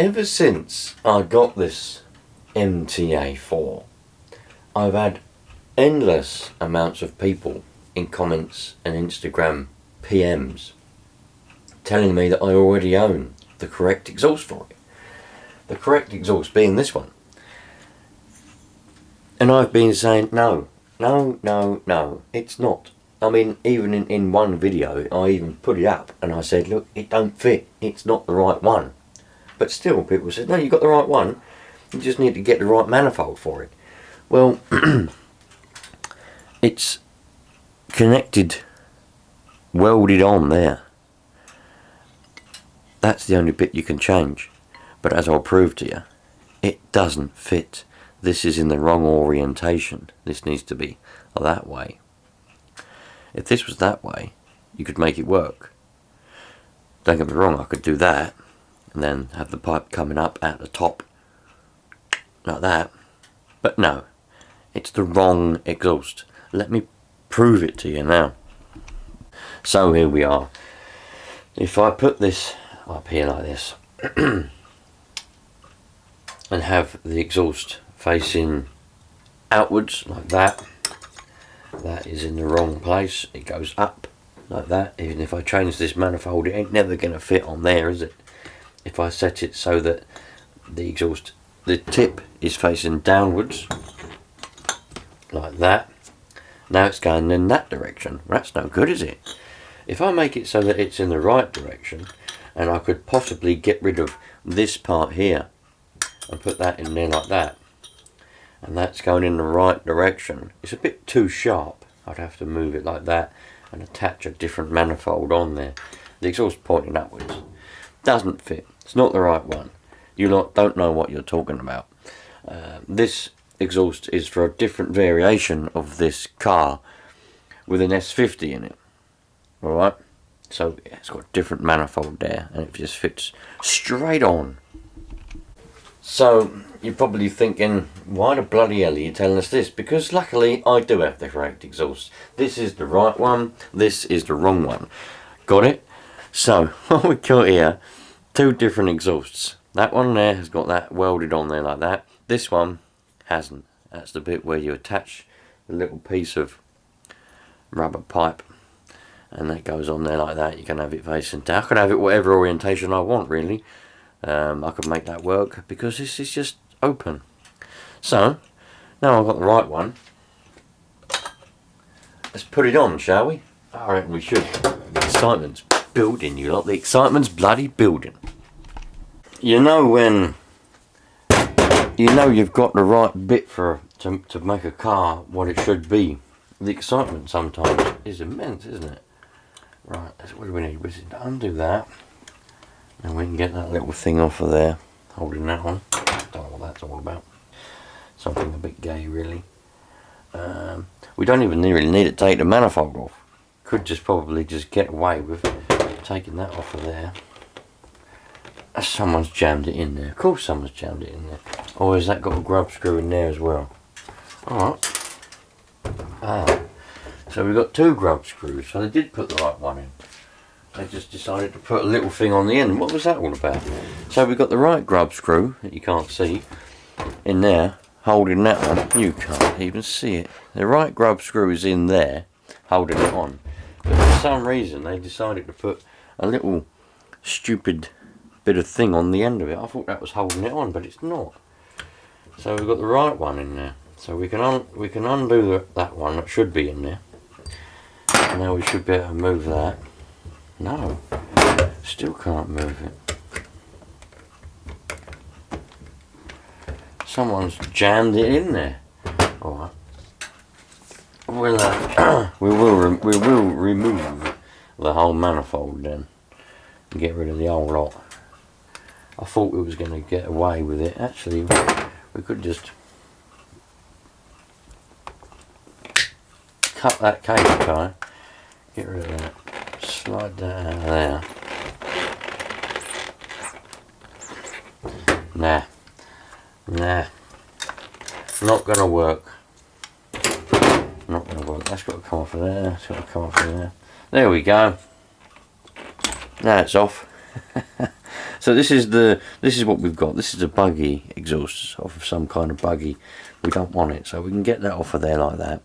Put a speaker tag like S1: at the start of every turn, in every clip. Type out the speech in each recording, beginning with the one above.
S1: Ever since I got this MTA4, I've had endless amounts of people in comments and Instagram PMs telling me that I already own the correct exhaust for it. The correct exhaust being this one. And I've been saying no, it's not. I mean, even in one video I even put it up and I said, look, it don't fit, it's not the right one. But still people said, no, you got the right one, you just need to get the right manifold for it. Well, it's connected, welded on there. That's the only bit you can change. But as I'll prove to you, it doesn't fit. This is in the wrong orientation. This needs to be that way. If this was that way, you could make it work. Don't get me wrong, I could do that and then have the pipe coming up at the top like that. But no, it's the wrong exhaust. Let me prove it to you now. So here we are. If I put this up here like this and have the exhaust facing outwards like that, that is in the wrong place. It goes up like that. Even if I change this manifold, it ain't never going to fit on there, is it? If I set it so that the exhaust, the tip is facing downwards like that, now it's going in that direction. That's no good, is it? If I make it so that it's in the right direction, and I could possibly get rid of this part here and put that in there like that, and that's going in the right direction, it's a bit too sharp. I'd have to move it like that and attach a different manifold on there. The exhaust pointing upwards doesn't fit. It's not the right one. You lot don't know what you're talking about. This exhaust is for a different variation of this car with an S50 in it. Alright, so it's got a different manifold there and it just fits straight on. So you're probably thinking, why the bloody hell are you telling us this? Because luckily I do have the correct exhaust. This is the right one, this is the wrong one. Got it? So what we got here, two different exhausts. That one there has got that welded on there like that. This one hasn't. That's the bit where you attach the little piece of rubber pipe and that goes on there like that. You can have it facing down. I can have it whatever orientation I want, really. I could make that work because this is just open. So now I've got the right one. Let's put it on, shall we? I reckon we should. The excitement's building, you lot. The excitement's bloody building. You know when you know you've got the right bit to make a car what it should be. The excitement sometimes is immense, isn't it? Right, that's what do we need. We need to undo that, and we can get that little thing off of there, holding that on. Don't know what that's all about. Something a bit gay, really. We don't even really need to take the manifold off. Could just probably just get away with taking that off of there. Someone's jammed it in there. Of course someone's jammed it in there. Or has that got a grub screw in there as well? Alright. So we've got two grub screws. So they did put the right one in. They just decided to put a little thing on the end. What was that all about? So we've got the right grub screw that you can't see in there, holding that on. You can't even see it. The right grub screw is in there, holding it on. But for some reason they decided to put a little stupid bit of thing on the end of it. I thought that was holding it on, but it's not. So we've got the right one in there. So we can undo that one that should be in there. And now we should be able to move that. No, still can't move it. Someone's jammed it in there. All right. We will remove the whole manifold then and get rid of the whole lot. I thought we was going to get away with it. Actually, we could just cut that cable tie, get rid of that, slide that out of there. Nah, not going to work. Not going to work. That's got to come off of there. That's got to come off of there. There we go. Now it's off. So this is what we've got. This is a buggy exhaust off of some kind of buggy. We don't want it, so we can get that off of there like that.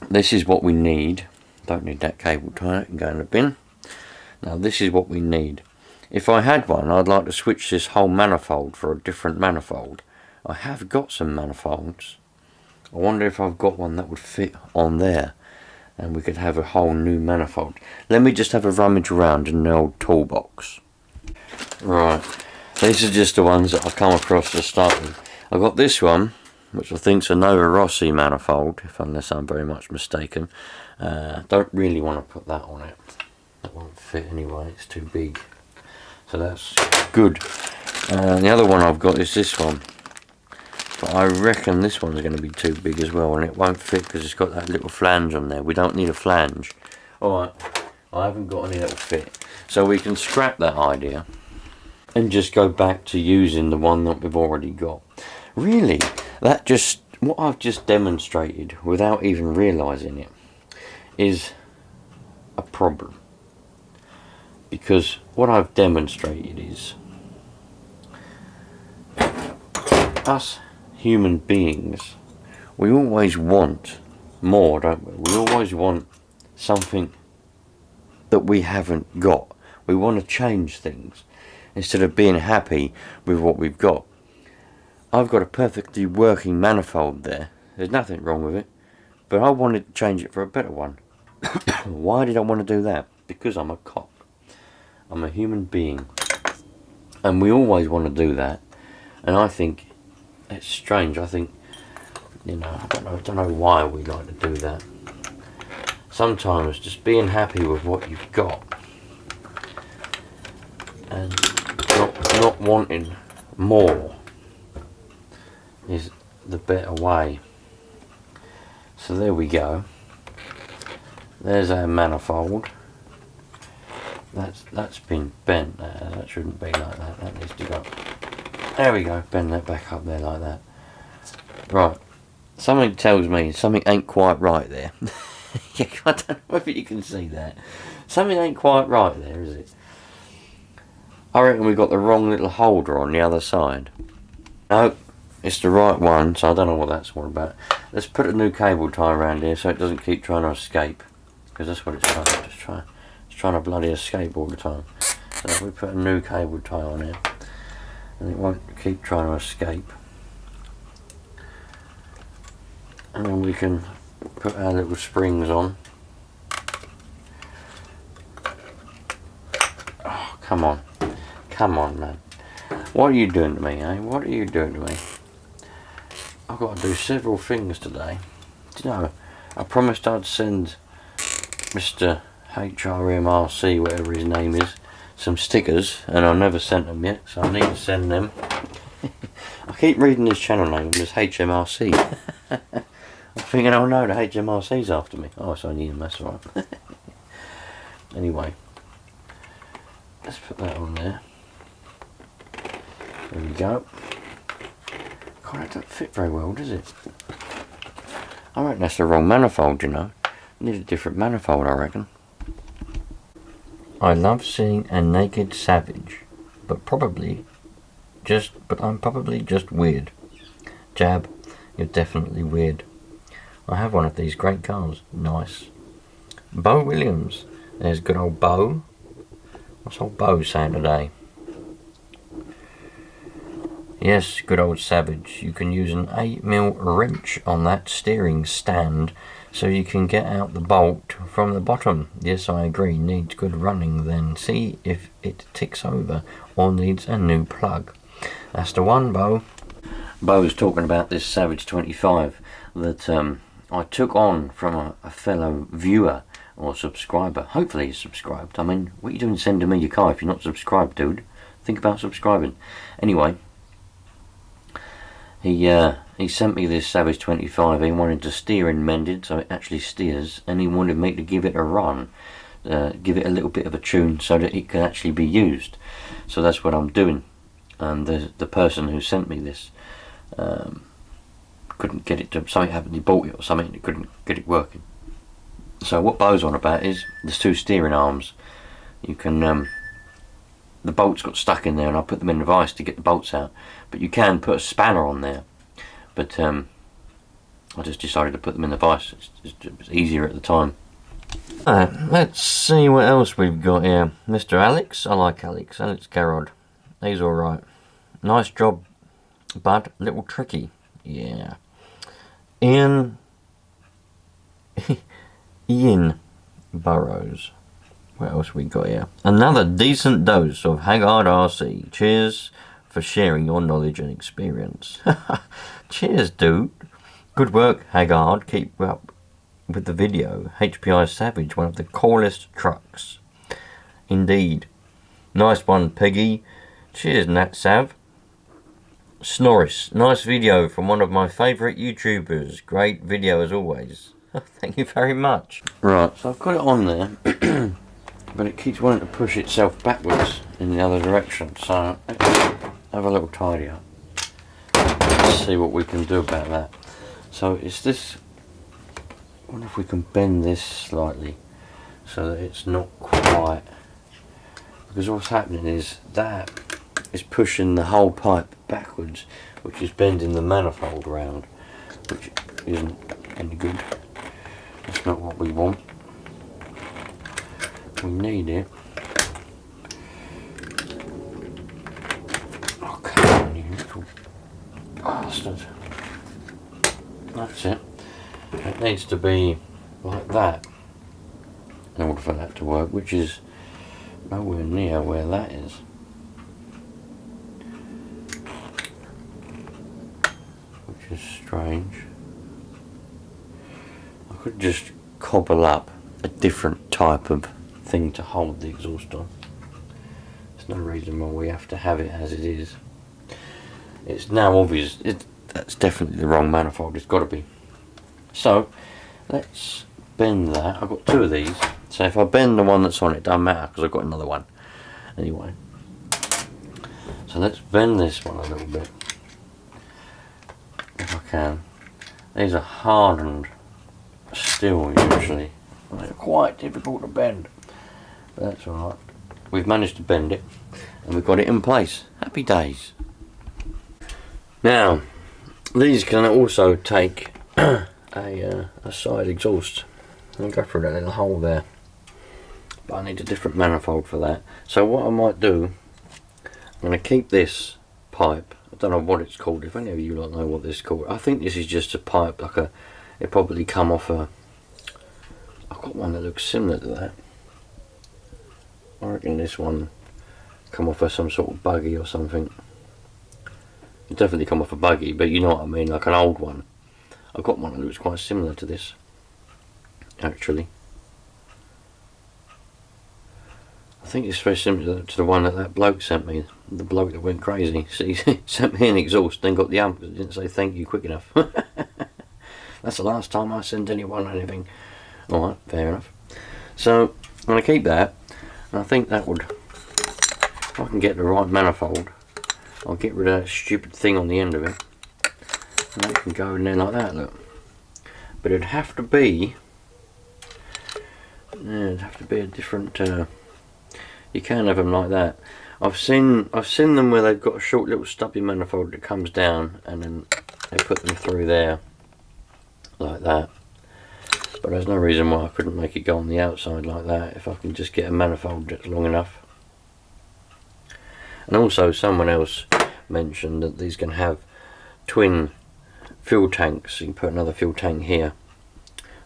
S1: This is what we need. Don't need that cable tie, it can go in the bin. Now this is what we need. If I had one, I'd like to switch this whole manifold for a different manifold. I have got some manifolds. I wonder if I've got one that would fit on there, and we could have a whole new manifold. Let me just have a rummage around in the old toolbox. Right, these are just the ones that I've come across to start with. I've got this one, which I think's a Nova Rossi manifold, unless I'm very much mistaken. Don't really want to put that on it. That won't fit anyway, it's too big. So that's good. The other one I've got is this one. But I reckon this one's going to be too big as well, and it won't fit because it's got that little flange on there. We don't need a flange. Alright, I haven't got any that'll fit. So we can scrap that idea and just go back to using the one that we've already got. Really, what I've just demonstrated without even realising it is a problem. Because what I've demonstrated is us human beings, we always want more, don't we? We always want something that we haven't got. We want to change things instead of being happy with what we've got. I've got a perfectly working manifold there. There's nothing wrong with it, but I wanted to change it for a better one. Why did I want to do that? Because I'm a cop. I'm a human being, and we always want to do that. And I think it's strange. I think, you know, I don't know why we like to do that. Sometimes just being happy with what you've got and not wanting more is the better way. So there we go. There's our manifold. That's been bent there. That shouldn't be like that. That needs to go. There we go. Bend that back up there like that. Right. Something tells me something ain't quite right there. I don't know if you can see that. Something ain't quite right there, is it? I reckon we got the wrong little holder on the other side. No, it's the right one, so I don't know what that's all about. Let's put a new cable tie around here so it doesn't keep trying to escape. Because that's what it's trying to do. It's trying to bloody escape all the time. So if we put a new cable tie on here, and it won't keep trying to escape. And then we can put our little springs on. Oh, come on. Come on, man. What are you doing to me, eh? What are you doing to me? I've got to do several things today. Do you know, I promised I'd send Mr. HRMRC, whatever his name is, some stickers, and I've never sent them yet, so I need to send them. I keep reading his channel name as HMRC. I'm thinking, oh no, the HMRC's after me. Oh, it's only him, that's alright. Anyway, let's put that on there. There we go. God, that don't fit very well, does it? I reckon that's the wrong manifold, you know. Need a different manifold, I reckon. I love seeing a naked savage, but I'm probably just weird. Jab, you're definitely weird. I have one of these great cars. Nice. Bo Williams. There's good old Bo. What's old Bo saying today? Yes, good old savage. You can use an 8mm wrench on that steering stand so you can get out the bolt from the bottom. Yes, I agree. Needs good running then. See if it ticks over or needs a new plug. That's the one, Bo. Bo's talking about this Savage 25 that I took on from a fellow viewer or subscriber. Hopefully he's subscribed. I mean, what are you doing sending me your car if you're not subscribed, dude? Think about subscribing. Anyway, he sent me this Savage 25. He wanted to steer in mended so it actually steers, and he wanted me to give it a run, give it a little bit of a tune so that it can actually be used. So that's what I'm doing. And the person who sent me this couldn't get it to, something happened, he bought it or something, he couldn't get it working. So what Bo's on about is there's two steering arms. You can the bolts got stuck in there and I put them in the vise to get the bolts out. But you can put a spanner on there, but I just decided to put them in the vise. It's easier at the time. Alright, let's see what else we've got here. Mr. Alex, I like Alex Garrod. He's alright. Nice job, bud. Little tricky. Yeah. Ian Burrows. What else we got here? Another decent dose of Haggard RC. Cheers for sharing your knowledge and experience. Cheers, dude. Good work, Haggard. Keep up with the video. HPI Savage, one of the coolest trucks. Indeed. Nice one, Peggy. Cheers, Nat Sav. Snorris, nice video from one of my favourite YouTubers. Great video as always. Thank you very much. Right, so I've got it on there, but it keeps wanting to push itself backwards in the other direction. So let's have a little tidy up. Let's see what we can do about that. So it's this. I wonder if we can bend this slightly so that it's not quite. Because what's happening is that is pushing the whole pipe backwards, which is bending the manifold round, which isn't any good. That's not what we want. We need it. Oh, come on, you little bastard. That's it. It needs to be like that in order for that to work, which is nowhere near where that is. Which is strange. I could just cobble up a different type of thing to hold the exhaust on. There's no reason why we have to have it as it is. It's now obvious that's definitely the wrong manifold. It's got to be. So let's bend that. I've got two of these, so if I bend the one that's on it, doesn't matter because I've got another one anyway. So let's bend this one a little bit if I can. These are hardened steel usually. They're quite difficult to bend, but that's alright. We've managed to bend it and we've got it in place. Happy days. Now these can also take a side exhaust and go through that little hole there, but I need a different manifold for that. So what I might do, I'm going to keep this pipe. I don't know what it's called. If any of you don't know what this is called, I think this is just a pipe, like a, it probably come off a, I've got one that looks similar to that. I reckon this one come off of some sort of buggy or something. It definitely come off a buggy, but you know what I mean, like an old one. I've got one that looks quite similar to this, actually. I think it's very similar to the one that that bloke sent me, the bloke that went crazy. See, he sent me an exhaust, then got the amp because it didn't say thank you quick enough. That's the last time I sent anyone anything. Alright, fair enough. So, I'm going to keep that, and I think that would, if I can get the right manifold, I'll get rid of that stupid thing on the end of it. And that can go in there like that, look. But it'd have to be, yeah, it'd have to be a different, you can have them like that. I've seen them where they've got a short little stubby manifold that comes down and then they put them through there like that. But there's no reason why I couldn't make it go on the outside like that if I can just get a manifold that's long enough. And also someone else mentioned that these can have twin fuel tanks. You can put another fuel tank here.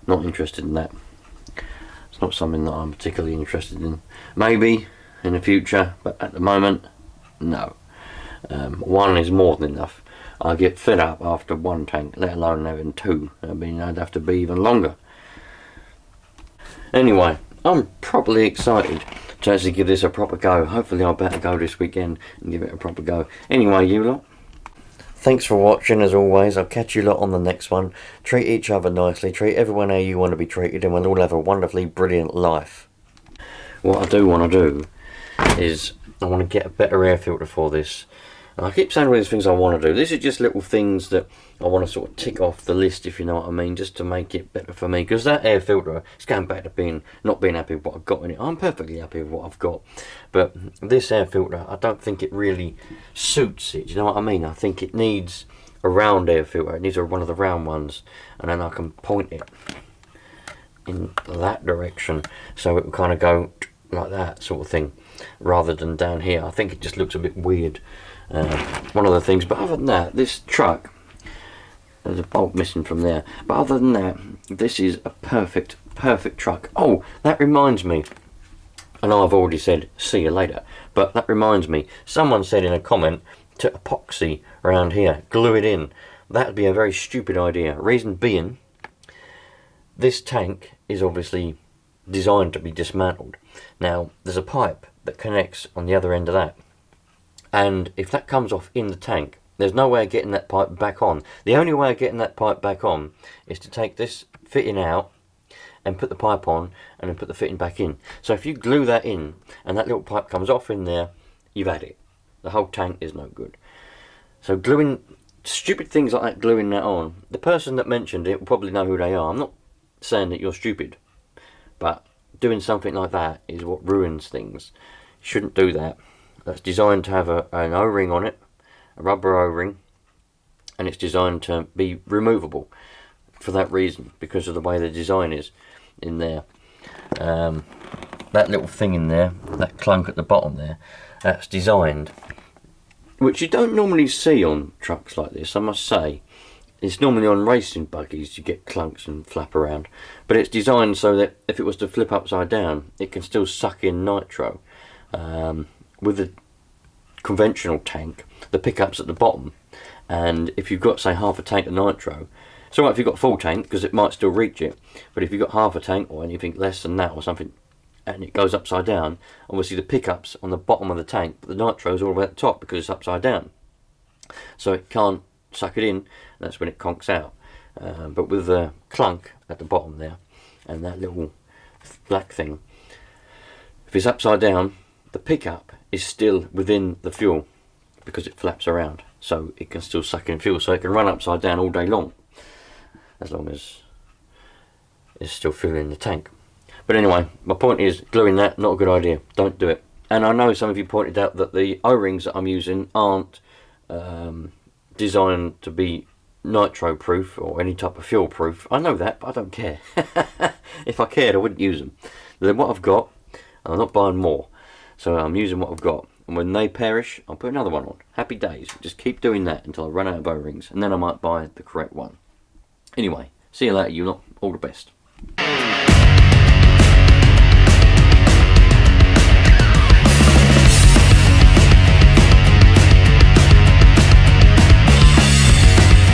S1: Not interested in that. It's not something that I'm particularly interested in. Maybe in the future, but at the moment, no. One is more than enough. I get fed up after one tank, let alone having two. I mean, I'd have to be even longer. Anyway, I'm properly excited to actually give this a proper go. Hopefully I'll better go this weekend and give it a proper go. Anyway, you lot, thanks for watching as always. I'll catch you lot on the next one. Treat each other nicely, treat everyone how you want to be treated, and we'll all have a wonderfully brilliant life. What I do want to do is I want to get a better air filter for this. And I keep saying all these things I want to do. This is just little things that I want to sort of tick off the list, if you know what I mean, just to make it better for me. Because that air filter, it's going back to not being happy with what I've got in it. I'm perfectly happy with what I've got. But this air filter, I don't think it really suits it. Do you know what I mean? I think it needs a round air filter. It needs one of the round ones. And then I can point it in that direction. So it will kind of go like that sort of thing, rather than down here. I think it just looks a bit weird. One of the things, but other than that, this truck, there's a bolt missing from there, but other than that, this is a perfect truck. Oh, that reminds me, and I've already said see you later, but that reminds me, someone said in a comment to epoxy around here, glue it in. That'd be a very stupid idea. Reason being, this tank is obviously designed to be dismantled. Now there's a pipe that connects on the other end of that, and if that comes off in the tank, there's no way of getting that pipe back on. The only way of getting that pipe back on is to take this fitting out and put the pipe on and then put the fitting back in. So if you glue that in and that little pipe comes off in there, you've had it. The whole tank is no good. So gluing stupid things like that, gluing that on, the person that mentioned it will probably know who they are. I'm not saying that you're stupid, but doing something like that is what ruins things. You shouldn't do that. That's designed to have an O-ring on it, a rubber O-ring, and it's designed to be removable for that reason, because of the way the design is in there. That little thing in there, that clunk at the bottom there, that's designed, which you don't normally see on trucks like this, I must say. It's normally on racing buggies you get clunks and flap around, but it's designed so that if it was to flip upside down, it can still suck in nitro. With a conventional tank, the pickup's at the bottom, and if you've got, say, half a tank of nitro, it's alright if you've got a full tank because it might still reach it, but if you've got half a tank or anything less than that or something, and it goes upside down, obviously the pickup's on the bottom of the tank, but the nitro's all the way at the top because it's upside down, so it can't suck it in. That's when it conks out. But with the clunk at the bottom there and that little black thing, if it's upside down, the pickup is still within the fuel because it flaps around, so it can still suck in fuel, so it can run upside down all day long as it's still fuel in the tank. But anyway, my point is, gluing that, not a good idea. Don't do it. And I know some of you pointed out that the O-rings that I'm using aren't designed to be nitro proof or any type of fuel proof. I know that, but I don't care. If I cared, I wouldn't use them. They're what I've got, and I'm not buying more. So I'm using what I've got, and when they perish, I'll put another one on. Happy days. Just keep doing that until I run out of O-rings, and then I might buy the correct one. Anyway, see you later, you lot. All the best.